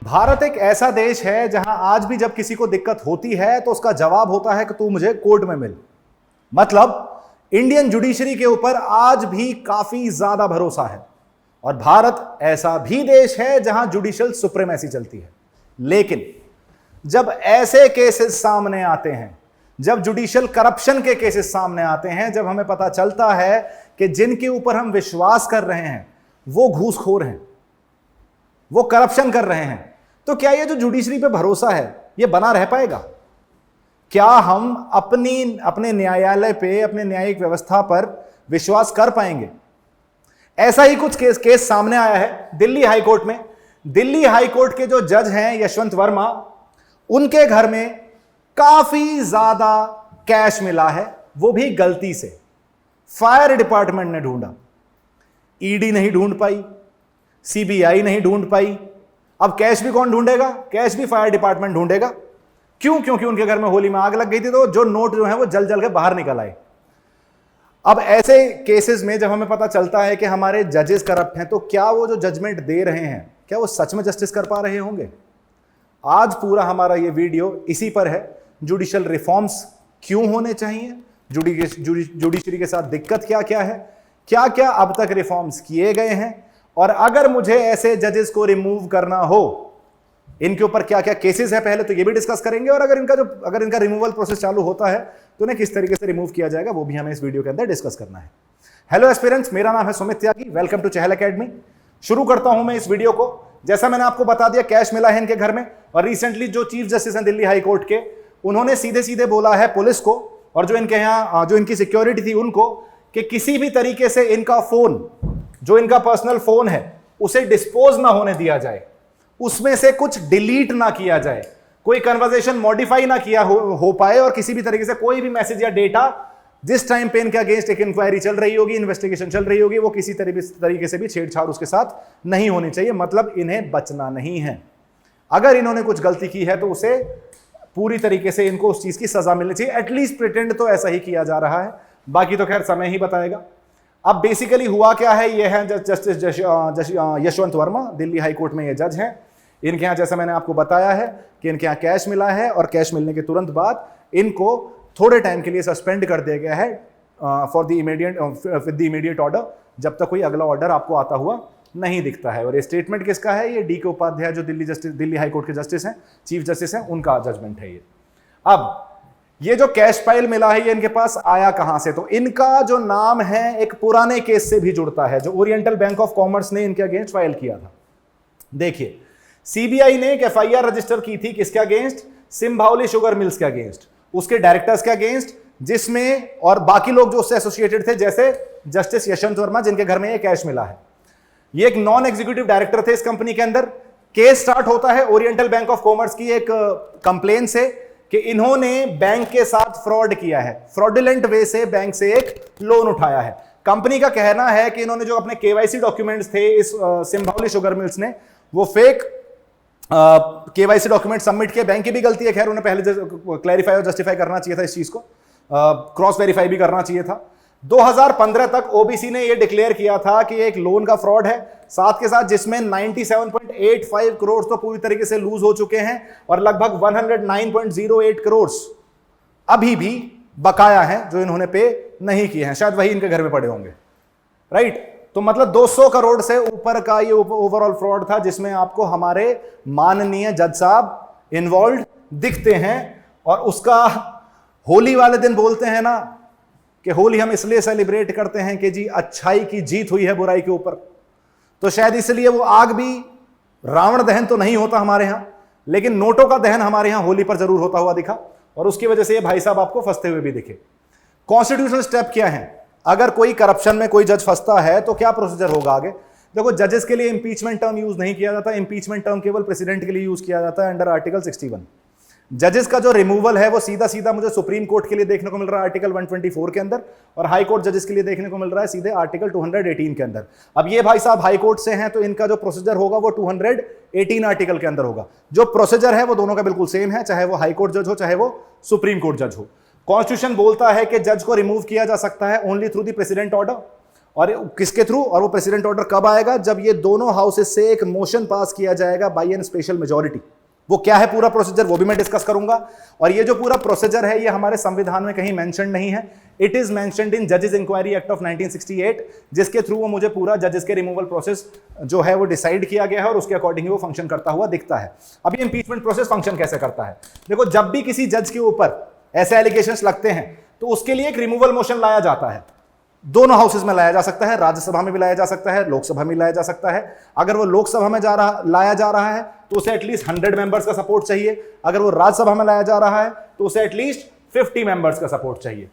भारत एक ऐसा देश है जहां आज भी जब किसी को दिक्कत होती है तो उसका जवाब होता है कि तू मुझे कोर्ट में मिल। मतलब इंडियन जुडिशरी के ऊपर आज भी काफी ज्यादा भरोसा है और भारत ऐसा भी देश है जहां जुडिशियल सुप्रीमेसी चलती है। लेकिन जब ऐसे केसेस सामने आते हैं, जब जुडिशियल करप्शन के केसेस सामने आते हैं, जब हमें पता चलता है कि जिनके ऊपर हम विश्वास कर रहे हैं वो घूसखोर हैं, वो करप्शन कर रहे हैं, तो क्या ये जो जुडिशरी पे भरोसा है ये बना रह पाएगा? क्या हम अपने न्यायालय पे, अपने न्यायिक व्यवस्था पर विश्वास कर पाएंगे? ऐसा ही कुछ केस सामने आया है दिल्ली हाईकोर्ट में। दिल्ली हाईकोर्ट के जो जज हैं यशवंत वर्मा, उनके घर में काफी ज्यादा कैश मिला है, वो भी गलती से। फायर डिपार्टमेंट ने ढूंढा, ईडी नहीं ढूंढ पाई, सीबीआई नहीं ढूंढ पाई। अब कैश भी कौन ढूंढेगा? कैश भी फायर डिपार्टमेंट ढूंढेगा। क्यों? क्योंकि उनके घर में होली में आग लग गई थी, तो जो नोट जो है वो जल जल के बाहर निकल आए। अब ऐसे केसेस में जब हमें पता चलता है कि हमारे जजेस करप्ट हैं, तो क्या वो जो जजमेंट दे रहे हैं, क्या वो सच में जस्टिस कर पा रहे होंगे? आज पूरा हमारा ये वीडियो इसी पर है। जुडिशियल रिफॉर्म्स क्यों होने चाहिए, जुडिशरी के साथ दिक्कत क्या क्या है, क्या क्या अब तक रिफॉर्म्स किए गए हैं, और अगर मुझे ऐसे जजेस को रिमूव करना हो, इनके ऊपर क्या क्या केसेस है पहले तो ये भी डिस्कस करेंगे, और अगर इनका रिमूवल प्रोसेस चालू होता है तो उन्हें किस तरीके से रिमूव किया जाएगा वो भी हमें इस वीडियो के अंदर डिस्कस करना है। हेलो एस्पिरेंट्स, मेरा नाम है सुमित त्यागी, वेलकम टू चहल एकेडमी। शुरू करता हूं मैं इस वीडियो को। जैसा मैंने आपको बता दिया, कैश मिला है इनके घर में, और रिसेंटली जो चीफ जस्टिस हैं दिल्ली हाईकोर्ट के, उन्होंने सीधे सीधे बोला है पुलिस को और जो इनके यहाँ जो इनकी सिक्योरिटी थी उनको, कि किसी भी तरीके से इनका फोन, जो इनका पर्सनल फोन है, उसे डिस्पोज ना होने दिया जाए, उसमें से कुछ डिलीट ना किया जाए, कोई कन्वर्सेशन मॉडिफाई ना किया हो पाए, और किसी भी तरीके से कोई भी मैसेज या डेटा जिस टाइम पे इनके अगेंस्ट एक इंक्वायरी चल रही होगी, इन्वेस्टिगेशन चल रही होगी, वो किसी तरीके से भी छेड़छाड़ उसके साथ नहीं होनी चाहिए। मतलब इन्हें बचना नहीं है। अगर इन्होंने कुछ गलती की है तो उसे पूरी तरीके से इनको उस चीज की सजा मिलनी चाहिए। एटलीस्ट प्रिटेंड तो ऐसा ही किया जा रहा है, बाकी तो खैर समय ही बताएगा। अब बेसिकली हुआ क्या है, ये है जस्टिस यशवंत वर्मा, दिल्ली हाईकोर्ट में ये जज हैं। इनके यहाँ, जैसा मैंने आपको बताया है, कि इनके यहाँ कैश मिला है, और कैश मिलने के तुरंत बाद इनको थोड़े टाइम के लिए सस्पेंड कर दिया गया है विद द इमीडिएट ऑर्डर, जब तक कोई अगला ऑर्डर आपको आता हुआ नहीं दिखता है। और ये स्टेटमेंट किसका है? ये डी के उपाध्याय, जो दिल्ली हाईकोर्ट के जस्टिस हैं, चीफ जस्टिस हैं, उनका जजमेंट है ये। अब ये जो कैश फाइल मिला है, ये इनके पास आया कहां से? तो इनका जो नाम है एक पुराने केस से भी जुड़ता है, जो ओरिएंटल बैंक ऑफ कॉमर्स ने इनके अगेंस्ट फाइल किया था। देखिए, सीबीआई ने एक एफआईआर रजिस्टर की थी किसके अगेंस्ट? सिंभावली शुगर मिल्स के अगेंस्ट, उसके डायरेक्टर्स के अगेंस्ट, जिसमें और बाकी लोग जो उससे एसोसिएटेड थे, जैसे जस्टिस यशवंत वर्मा, जिनके घर में ये कैश मिला है। ये एक नॉन एग्जीक्यूटिव डायरेक्टर थे इस कंपनी के अंदर। केस स्टार्ट होता है ओरिएंटल बैंक ऑफ कॉमर्स की एक कंप्लेन से कि इन्होंने बैंक के साथ फ्रॉड किया है, फ्रॉडुलेंट वे से बैंक से एक लोन उठाया है। कंपनी का कहना है कि इन्होंने जो अपने केवाईसी डॉक्यूमेंट्स थे इस सिंभावली शुगर मिल्स ने, वो फेक केवाईसी डॉक्यूमेंट सबमिट किए। बैंक की भी गलती है, खैर उन्हें पहले क्लैरिफाई और जस्टिफाई करना चाहिए था इस चीज को, क्रॉस वेरीफाई भी करना चाहिए था। 2015 तक ओबीसी ने यह डिक्लेयर किया था कि एक लोन का फ्रॉड है, साथ के साथ जिसमें 97.85 करोड़ तो पूरी तरीके से लूज हो चुके हैं, और लगभग 109.08 करोड़ अभी भी बकाया हैं जो इन्होंने पे नहीं किए हैं। शायद वही इनके घर में पड़े होंगे, राइट? तो मतलब 200 करोड़ से ऊपर का ये ओवरऑल फ्रॉड था, जिसमें आपको हमारे माननीय जज साहब इन्वॉल्व दिखते हैं। और उसका होली वाले दिन बोलते हैं ना कि होली हम इसलिए सेलिब्रेट करते हैं कि जी अच्छाई की जीत हुई है बुराई के ऊपर, तो शायद इसलिए वो आग भी, रावण दहन तो नहीं होता हमारे यहां, लेकिन नोटों का दहन हमारे यहां होली पर जरूर होता हुआ दिखा, और उसकी वजह से ये भाई साहब आपको फंसते हुए भी दिखे। कॉन्स्टिट्यूशनल स्टेप क्या है? अगर कोई करप्शन में कोई जज फंसता है तो क्या प्रोसीजर होगा आगे? देखो, जजेस के लिए इंपीचमेंट टर्म यूज नहीं किया जाता। इंपीचमेंट टर्म केवल प्रेसिडेंट के लिए यूज किया जाता है अंडर आर्टिकल 61। जजेस का जो रिमूवल है वो सीधा सीधा मुझे सुप्रीम कोर्ट के लिए देखने को मिल रहा है आर्टिकल 124 के अंदर, और हाई कोर्ट जजेस के लिए देखने को मिल रहा है सीधे आर्टिकल 218 के अंदर। अब ये भाई साहब हाई कोर्ट से हैं, तो इनका जो प्रोसीजर होगा वो 218 आर्टिकल के अंदर होगा। जो प्रोसीजर है वो दोनों का बिल्कुल सेम है, चाहे वो हाई कोर्ट जज हो चाहे वो सुप्रीम कोर्ट जज हो। कॉन्स्टिट्यूशन बोलता है कि जज को रिमूव किया जा सकता है only through the president order, और किसके थ्रू, और वो प्रेसिडेंट ऑर्डर कब आएगा, जब ये दोनों हाउसेस से एक मोशन पास किया जाएगा बाय एन स्पेशल मेजॉरिटी। वो क्या है पूरा प्रोसीजर, वो भी मैं डिस्कस करूंगा। और ये जो पूरा प्रोसीजर है ये हमारे संविधान में कहीं मेंशन नहीं है, इट इज मेंशन्ड इन जजेस इंक्वायरी एक्ट ऑफ 1968, जिसके थ्रू वो मुझे पूरा जजेस के रिमूवल प्रोसेस जो है वो डिसाइड किया गया है और उसके अकॉर्डिंग वो फंक्शन करता हुआ दिखता है। अब ये इंपीचमेंट प्रोसेस फंक्शन कैसे करता है, देखो जब भी किसी जज के ऊपर ऐसे एलिगेशंस लगते हैं तो उसके लिए एक रिमूवल मोशन लाया जाता है। दोनों हाउसेस में लाया जा सकता है, राज्यसभा में भी लाया जा सकता है, लोकसभा में लाया जा सकता है। अगर वो लोकसभा में लाया जा रहा है तो उसे एटलीस्ट 100 मेंबर्स का सपोर्ट चाहिए, अगर वो राज्यसभा में लाया जा रहा है तो उसे एटलीस्ट 50 मेंबर्स का सपोर्ट चाहिए।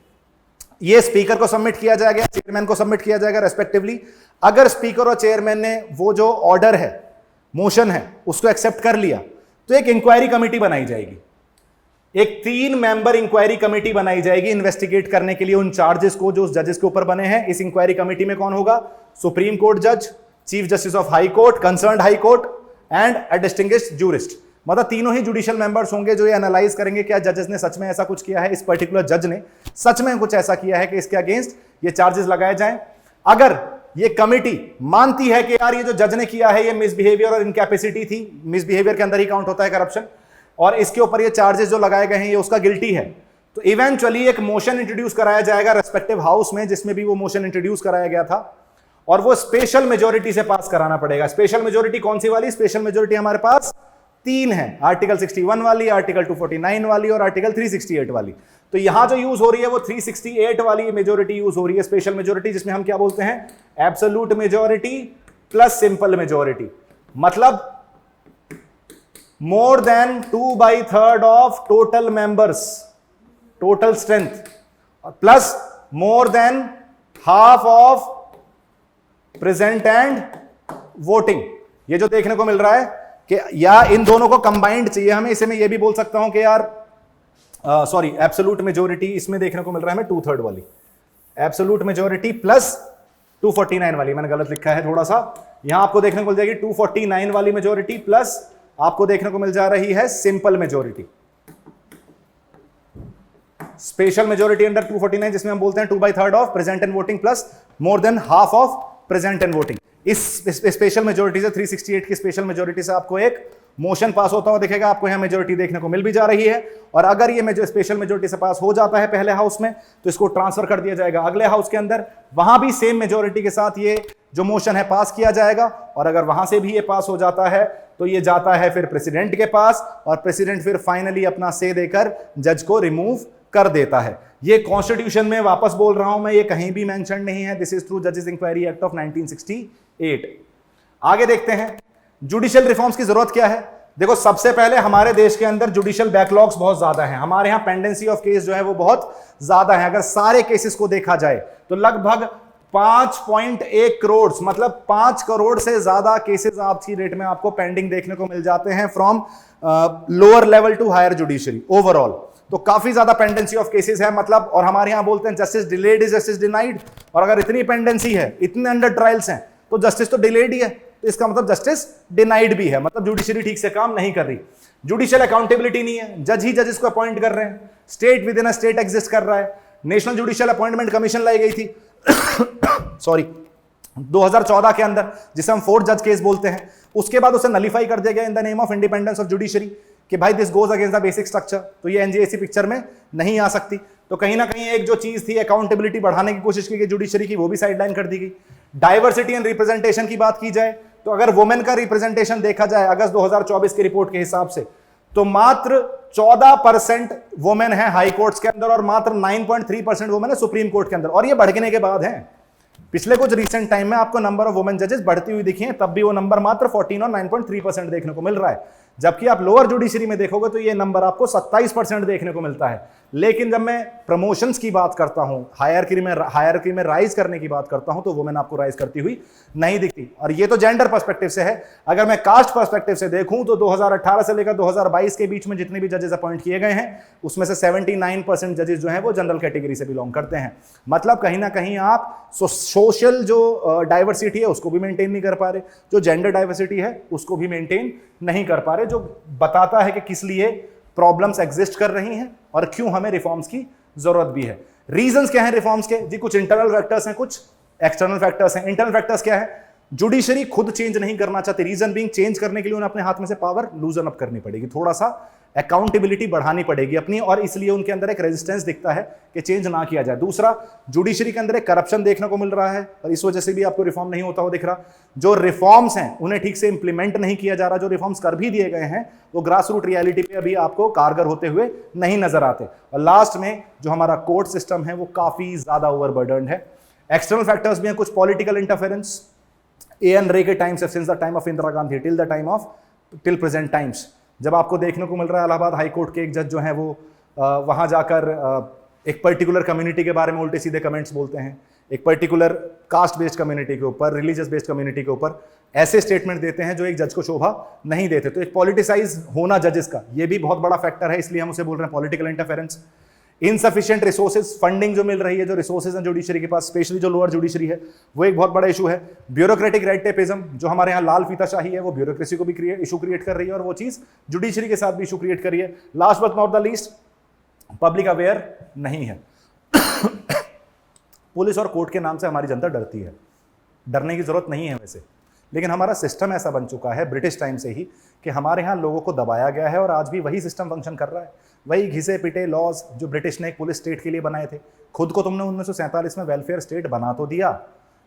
ये स्पीकर को सबमिट किया जाएगा, चेयरमैन को सबमिट किया जाएगा रेस्पेक्टिवली। अगर स्पीकर और चेयरमैन ने वो जो ऑर्डर है, मोशन है, उसको एक्सेप्ट कर लिया तो एक इंक्वायरी कमेटी बनाई जाएगी, एक 3 मेंबर इंक्वायरी कमेटी बनाई जाएगी इन्वेस्टिगेट करने के लिए उन चार्जेस को जो उस जजेस के ऊपर बने हैं। इस इंक्वायरी कमेटी में कौन होगा, सुप्रीम कोर्ट जज, chief justice of high court, concerned high court and a distinguished jurist. मतलब तीनों ही जुडिशियल मेंबर्स होंगे जो ये एनालाइज करेंगे क्या जजेस ने सच में ऐसा कुछ किया है, इस पर्टिकुलर जज ने सच में कुछ ऐसा किया है कि इसके अगेंस्ट ये चार्जेस लगाए जाएं। अगर ये कमेटी मानती है कि यार ये जो जज ने किया है ये मिसबिहेवियर और इनकैपेसिटी थी, मिसबिहेवियर के अंदर ही काउंट होता है करप्शन, और इसके ऊपर ये चार्जेस जो लगाए गए हैं ये उसका गिल्टी है, तो इवेंचुअली एक मोशन इंट्रोड्यूस कराया जाएगा रेस्पेक्टिव हाउस में जिसमें भी वो मोशन इंट्रोड्यूस कराया गया था, और वो स्पेशल मेजोरिटी से पास कराना पड़ेगा। स्पेशल मेजोरिटी कौन सी वाली, स्पेशल मेजोरिटी हमारे पास 3 है, आर्टिकल 61 वाली, आर्टिकल 249 वाली और आर्टिकल 368 वाली। तो यहां जो यूज हो रही है वो 368 वाली मेजोरिटी यूज हो रही है, स्पेशल मेजोरिटी, जिसमें हम क्या बोलते हैं, absolute majority plus simple majority. मतलब more than 2/3 of total members, total strength, plus more than half of present and voting। ये जो देखने को मिल रहा है कि या इन दोनों को कंबाइंड चाहिए हमें, इसे मैं ये भी बोल सकता हूं कि यार सॉरी एब्सोल्यूट मेजोरिटी इसमें देखने को मिल रहा है हमें 2/3 वाली, एब्सोल्यूट मेजोरिटी प्लस 249 वाली, मैंने गलत लिखा है थोड़ा सा, यहां आपको देखने को मिल जाएगी 249 वाली मेजोरिटी प्लस आपको देखने को मिल जा रही है simple majority. Special majority under 249 जिसमें हम बोलते हैं 2/3 of present and voting plus more than half of present and voting. इस स्पेशल मेजोरिटी से 368 की स्पेशल मेजोरिटी से आपको एक मोशन पास होता हुआ दिखेगा, आपको यहां मेजोरिटी देखने को मिल भी जा रही है, और अगर ये स्पेशल मेजोरिटी से पास हो जाता है पहले हाउस में तो इसको ट्रांसफर कर दिया जाएगा अगले हाउस के अंदर, वहां भी सेम मेजोरिटी के साथ ये जो मोशन है पास किया जाएगा, और अगर वहां से भी ये पास हो जाता है तो ये जाता है फिर प्रेसिडेंट के पास, और प्रेसिडेंट फिर फाइनली अपना से देकर जज को रिमूव कर देता है। ये कॉन्स्टिट्यूशन में वापस बोल रहा हूं मैं, ये कहीं भी मेंशन नहीं है, दिस इज थ्रू जजेस इंक्वायरी एक्ट ऑफ 1968। आगे देखते हैं जुडिशियल रिफॉर्म्स की जरूरत क्या है। देखो सबसे पहले हमारे देश के अंदर जुडिशियल बैकलॉग्स बहुत ज्यादा हैं, हमारे यहां पेंडेंसी ऑफ केस जो है वो बहुत ज्यादा है। अगर सारे केसेस को देखा जाए तो लगभग 5.1 करोड़, मतलब 5 करोड़ से ज्यादा केसेस आज की डेट में आपको पेंडिंग देखने को मिल जाते हैं from lower level to higher judiciary overall. तो काफी ज्यादा पेंडेंसी ऑफ केसेस है, मतलब, और हमारे यहां बोलते हैं justice delayed is justice denied, और अगर इतनी पेंडेंसी है, इतने अंडर ट्रायल्स हैं, तो जस्टिस तो डिलेड ही है, तो इसका मतलब जस्टिस डिनाइड भी है, मतलब जुडिशरी ठीक से काम नहीं कर रही। जुडिशियल अकाउंटेबिलिटी नहीं है, जज ही जजेस को अपॉइंट कर रहे हैं, state with in a state exist कर रहा है। नेशनल जुडिशियल अपॉइंटमेंट कमीशन लाई गई थी सॉरी 2014 के अंदर, जिसे हम 4th जज केस बोलते हैं, उसके बाद उसे नलीफाई कर दिया गया in the name of independence of judiciary कि भाई this goes against the basic structure, तो ये एनजेएसी पिक्चर में नहीं आ सकती। तो कहीं ना कहीं एक जो चीज थी अकाउंटेबिलिटी बढ़ाने की कोशिश की गई जुडिशरी की, वो भी साइडलाइन कर दी गई। डाइवर्सिटी एंड रिप्रेजेंटेशन की बात की जाए तो अगर वुमेन का रिप्रेजेंटेशन देखा जाए अगस्त 2024 की रिपोर्ट के हिसाब से, तो मात्र 14% वुमेन है हाई कोर्ट्स के अंदर और मात्र 9.3% वुमेन है सुप्रीम कोर्ट के अंदर, और ये बढ़ने के बाद है। पिछले कुछ रिसेंट टाइम में आपको नंबर ऑफ वुमेन जजेस बढ़ती हुई दिखी है, तब भी वो नंबर मात्र 14 और 9.3% देखने को मिल रहा है, जबकि आप लोअर जुडिशरी में देखोगे तो ये नंबर आपको 27% देखने को मिलता है। लेकिन जब मैं प्रमोशंस की बात करता हूं, हायरार्की में राइज करने की बात करता हूं, तो वुमेन आपको राइज करती हुई नहीं दिखती। और ये तो जेंडर पर्सपेक्टिव से है। अगर मैं कास्ट पर्सपेक्टिव से देखूं तो 2018 से लेकर 2022 के बीच में जितने भी जजेस अपॉइंट किए गए हैं उसमें से 79% जजेस जो हैं वो जनरल कैटेगरी से बिलोंग करते हैं। मतलब कहीं ना कहीं आप सोशल जो डाइवर्सिटी है उसको भी मेंटेन नहीं कर पा रहे, जो जेंडर डाइवर्सिटी है उसको भी मेंटेन नहीं कर पा रहे, जो बताता है कि किस लिए प्रॉब्लम्स एग्जिस्ट कर रही हैं और क्यों हमें रिफॉर्म्स की जरूरत भी है। रीजंस क्या हैं रिफॉर्म्स के? जी कुछ इंटरनल फैक्टर्स हैं, कुछ एक्सटर्नल फैक्टर्स हैं। इंटरनल फैक्टर्स क्या है? जुडिशरी खुद चेंज नहीं करना चाहती। रीजन बीइंग, चेंज करने के लिए उन्हें अपने हाथ में से पावर लूजन अप करनी पड़ेगी, थोड़ा सा अकाउंटेबिलिटी बढ़ानी पड़ेगी अपनी, और इसलिए उनके अंदर एक रेजिस्टेंस दिखता है कि चेंज ना किया जाए। दूसरा, जुडिशरी के अंदर एक करप्शन देखने को मिल रहा है और इस वजह से भी आपको रिफॉर्म नहीं होता हुआ दिख रहा। जो रिफॉर्म्स हैं उन्हें ठीक से इंप्लीमेंट नहीं किया जा रहा। जो रिफॉर्म्स कर भी दिए गए हैं वो ग्रास रूट रियलिटी पे अभी आपको कारगर होते हुए नहीं नजर आते। और लास्ट में जो हमारा कोर्ट सिस्टम है वो काफी ज्यादा ओवरबर्डन्ड है। एक्सटर्नल फैक्टर्स भी हैं, कुछ पॉलिटिकल इंटरफेरेंस एएन रे के टाइम से, since the time of Indira Gandhi till present times, जब आपको देखने को मिल रहा है इलाहाबाद हाई कोर्ट के एक जज जो है वो वहां जाकर एक पर्टिकुलर कम्युनिटी के बारे में उल्टे सीधे कमेंट्स बोलते हैं, एक पर्टिकुलर कास्ट बेस्ड कम्युनिटी के ऊपर, रिलीजियस बेस्ड कम्युनिटी के ऊपर ऐसे स्टेटमेंट देते हैं जो एक जज को शोभा नहीं देते। तो एक पॉलिटिसाइज होना जजेस का, ये भी बहुत बड़ा फैक्टर है, इसलिए हम उसे बोल रहे हैं political interference. Insufficient resources, funding जो मिल रही है, जो रिसोर्सेज हैं जुडिशरी के पास, स्पेशली जो लोअर जुडिशरी है, वो एक बहुत बड़ा इशू है। ब्यूरोक्रेटिक रेड टेपिज्म, जो हमारे यहाँ लाल फीताशाही है, वो ब्यूरोक्रेसी को भी इशू क्रिएट कर रही है और वो चीज जुडिशरी के साथ भी इशू क्रिएट कर रही है। Last but not the least, public aware नहीं है। पुलिस और कोर्ट के नाम से हमारी जनता डरती है। डरने की जरूरत नहीं है वैसे, लेकिन हमारा सिस्टम ऐसा बन चुका है ब्रिटिश टाइम से ही कि हमारे यहाँ लोगों को दबाया गया है और आज भी वही सिस्टम फंक्शन कर रहा है। वही घिसे पिटे लॉज जो ब्रिटिश ने एक पुलिस स्टेट के लिए बनाए थे। खुद को तुमने 1947 में वेलफेयर स्टेट बना तो दिया,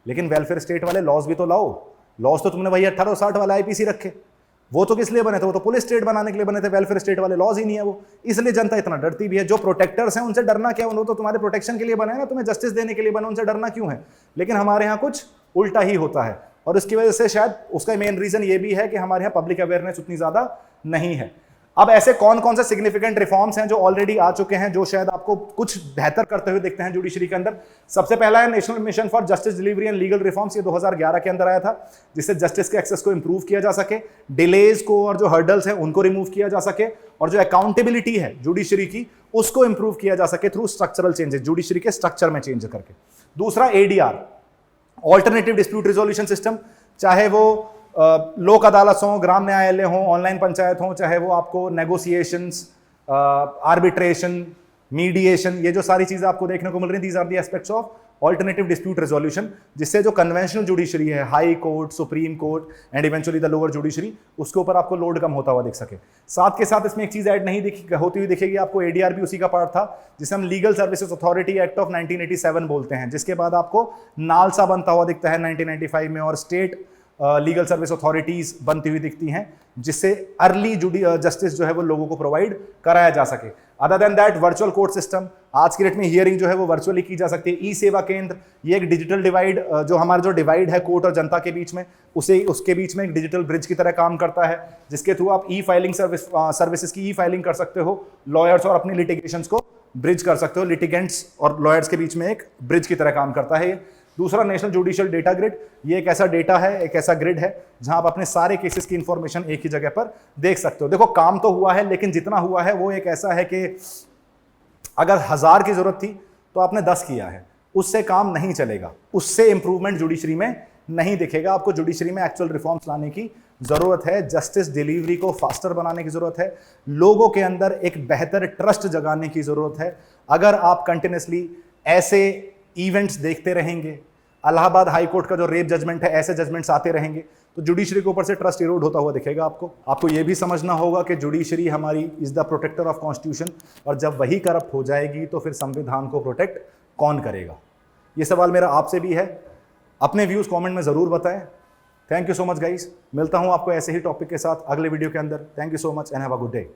लेकिन वेलफेयर स्टेट वाले लॉज भी तो लाओ। लॉज तो तुमने वही 1860 वाले आईपीसी रखे, वो तो किस लिए बने थे? वो तो पुलिस स्टेट बनाने के लिए बने थे। वेलफेयर स्टेट वाले लॉज ही नहीं है वो, इसलिए जनता इतना डरती भी है। जो प्रोटेक्टर्स हैं उनसे डरना क्या? वो तो तुम्हारे प्रोटेक्शन के लिए बने ना, तुम्हें जस्टिस देने के लिए बने, उनसे डरना क्यों है? लेकिन हमारे यहाँ कुछ उल्टा ही होता है और उसकी वजह से शायद उसका मेन रीजन ये भी है कि हमारे यहाँ पब्लिक अवेयरनेस उतनी ज्यादा नहीं है। अब ऐसे कौन कौन से सिग्निफिकेंट रिफॉर्म्स हैं जो ऑलरेडी आ चुके हैं, जो शायद आपको कुछ बेहतर करते हुए दिखते हैं जुडिशरी के अंदर? सबसे पहला है national mission for justice delivery and legal reforms. ये 2011 के अंदर आया था, जिससे जस्टिस के एक्सेस को इंप्रूव किया जा सके, डिलेज को और जो हर्डल्स हैं उनको रिमूव किया जा सके, और जो अकाउंटेबिलिटी है जुडिशरी की उसको इंप्रूव किया जा सके थ्रू स्ट्रक्चरल चेंजेस, जुडिशरी के स्ट्रक्चर में चेंज करके। दूसरा ADR, alternative dispute resolution system, चाहे वो लोक अदालत हो, ग्राम न्यायालय हो, ऑनलाइन पंचायत हो, चाहे वो आपको नेगोशिएशंस, आर्बिट्रेशन, मीडिएशन, ये जो सारी चीजें आपको देखने को मिल रही हैं, these are the aspects of alternative dispute resolution, जिससे जो कन्वेंशनल जुडिशरी है, high court, supreme court and eventually the lower judiciary, उसके ऊपर आपको लोड कम होता हुआ दिख सके। साथ के साथ इसमें एक चीज ऐड नहीं होती हुई दिखेगी आपको, एडीआर भी उसी का पार्ट था, जिसे हम legal services authority act of 1987 बोलते हैं, जिसके बाद आपको नालसा बनता हुआ दिखता है 1995 में, और स्टेट लीगल सर्विस अथॉरिटीज बनती हुई दिखती हैं, जिससे अर्ली जस्टिस जो है वो लोगों को प्रोवाइड कराया जा सके। Other than that, virtual court system, आज की डेट में हियरिंग जो है वो वर्चुअली की जा सकती है। ई सेवा केंद्र, ये एक डिजिटल डिवाइड, जो हमारा जो डिवाइड है कोर्ट और जनता के बीच में, उसके बीच में एक डिजिटल ब्रिज की तरह काम करता है, जिसके थ्रू आप ई फाइलिंग सर्विसेज की ई फाइलिंग कर सकते हो, लॉयर्स और अपनी लिटिगेशंस को ब्रिज कर सकते हो, लिटिगेंट्स और लॉयर्स के बीच में एक ब्रिज की तरह काम करता है। दूसरा, नेशनल जुडिशियल डेटा ग्रिड, ये एक ऐसा डेटा है, एक ऐसा ग्रिड है जहां आप अपने सारे केसेस की इंफॉर्मेशन एक ही जगह पर देख सकते हो। देखो, काम तो हुआ है, लेकिन जितना हुआ है वो एक ऐसा है कि अगर 1000 की जरूरत थी तो आपने 10 किया है, उससे काम नहीं चलेगा, उससे इंप्रूवमेंट जुडिशरी में नहीं दिखेगा। आपको जुडिशरी में एक्चुअल रिफॉर्म्स लाने की जरूरत है, जस्टिस डिलीवरी को फास्टर बनाने की जरूरत है, लोगों के अंदर एक बेहतर ट्रस्ट जगाने की जरूरत है। अगर आप कंटिन्यूसली ऐसे इवेंट्स देखते रहेंगे, इलाहाबाद हाई कोर्ट का जो रेप जजमेंट है, ऐसे जजमेंट्स आते रहेंगे, तो जुडिशरी के ऊपर से ट्रस्ट इरोड होता हुआ दिखेगा आपको यह भी समझना होगा कि जुडिशरी हमारी is the protector of constitution, और जब वही करप्ट हो जाएगी तो फिर संविधान को प्रोटेक्ट कौन करेगा? ये सवाल मेरा आपसे भी है। अपने व्यूज कमेंट में जरूर बताएं। Thank you so much guys, मिलता हूं आपको ऐसे ही टॉपिक के साथ अगले वीडियो के अंदर। Thank you so much and have a good day.